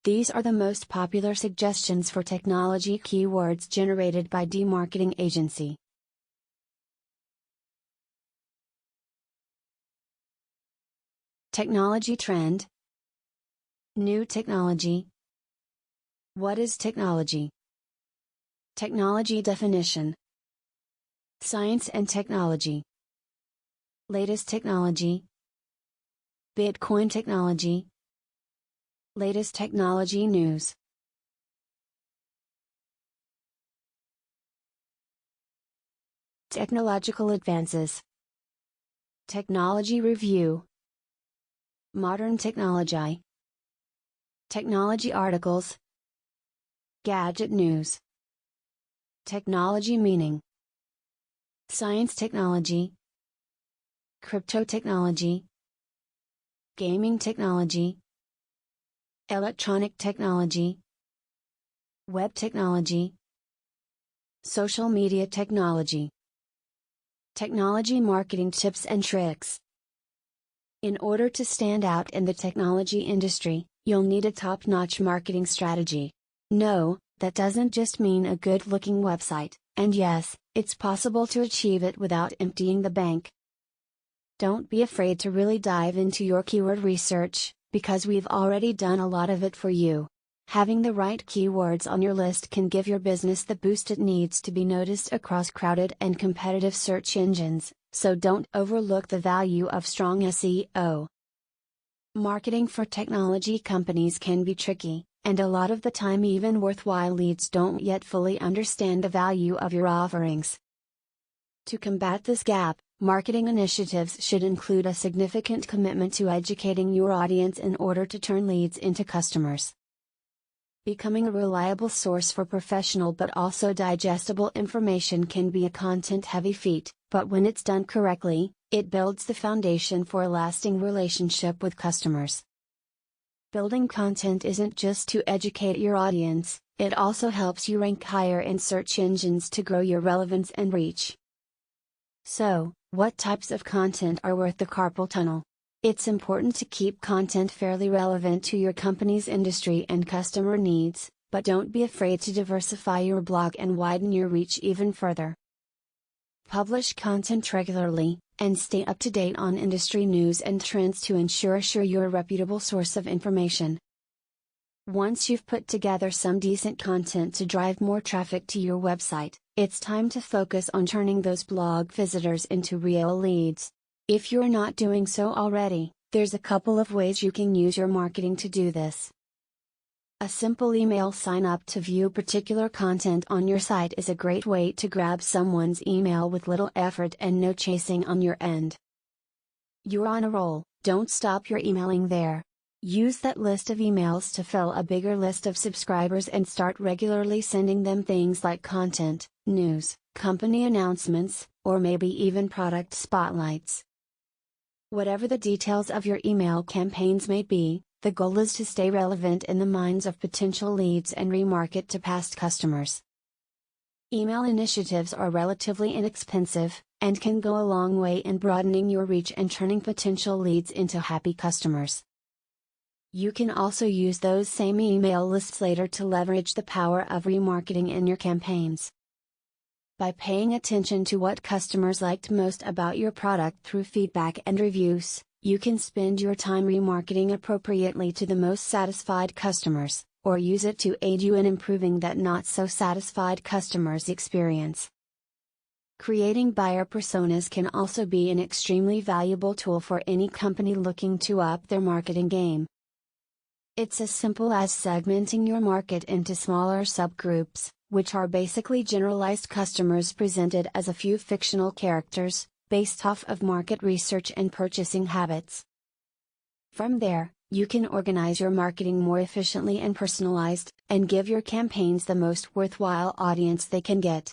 These are the most popular suggestions for technology keywords generated by DMarketing Agency. Technology trend. New technology. What is technology? Technology definition. Science and technology. Latest technology. Bitcoin technology. Latest technology news. Technological advances. Technology review. Modern technology. Technology articles. Gadget news. Technology meaning. Science technology. Crypto technology. Gaming technology. Electronic technology. Web technology. Social media technology. Technology marketing tips and tricks. In order to stand out in the technology industry, you'll need a top-notch marketing strategy. No, that doesn't just mean a good-looking website, and yes, it's possible to achieve it without emptying the bank. Don't be afraid to really dive into your keyword research, because we've already done a lot of it for you. Having the right keywords on your list can give your business the boost it needs to be noticed across crowded and competitive search engines, so don't overlook the value of strong SEO. Marketing for technology companies can be tricky, and a lot of the time even worthwhile leads don't yet fully understand the value of your offerings. To combat this gap, marketing initiatives should include a significant commitment to educating your audience in order to turn leads into customers. Becoming a reliable source for professional but also digestible information can be a content-heavy feat, but when it's done correctly, it builds the foundation for a lasting relationship with customers. Building content isn't just to educate your audience, it also helps you rank higher in search engines to grow your relevance and reach. So, what types of content are worth the carpal tunnel? It's important to keep content fairly relevant to your company's industry and customer needs, but don't be afraid to diversify your blog and widen your reach even further. Publish content regularly, and stay up to date on industry news and trends to ensure you're a reputable source of information. Once you've put together some decent content to drive more traffic to your website, it's time to focus on turning those blog visitors into real leads. If you're not doing so already, there's a couple of ways you can use your marketing to do this. A simple email sign up to view particular content on your site is a great way to grab someone's email with little effort and no chasing on your end. You're on a roll, don't stop your emailing there. Use that list of emails to fill a bigger list of subscribers and start regularly sending them things like content, news, company announcements, or maybe even product spotlights. Whatever the details of your email campaigns may be, the goal is to stay relevant in the minds of potential leads and remarket to past customers. Email initiatives are relatively inexpensive, and can go a long way in broadening your reach and turning potential leads into happy customers. You can also use those same email lists later to leverage the power of remarketing in your campaigns. By paying attention to what customers liked most about your product through feedback and reviews, you can spend your time remarketing appropriately to the most satisfied customers, or use it to aid you in improving that not so satisfied customer's experience. Creating buyer personas can also be an extremely valuable tool for any company looking to up their marketing game. It's as simple as segmenting your market into smaller subgroups, which are basically generalized customers presented as a few fictional characters, based off of market research and purchasing habits. From there, you can organize your marketing more efficiently and personalized, and give your campaigns the most worthwhile audience they can get.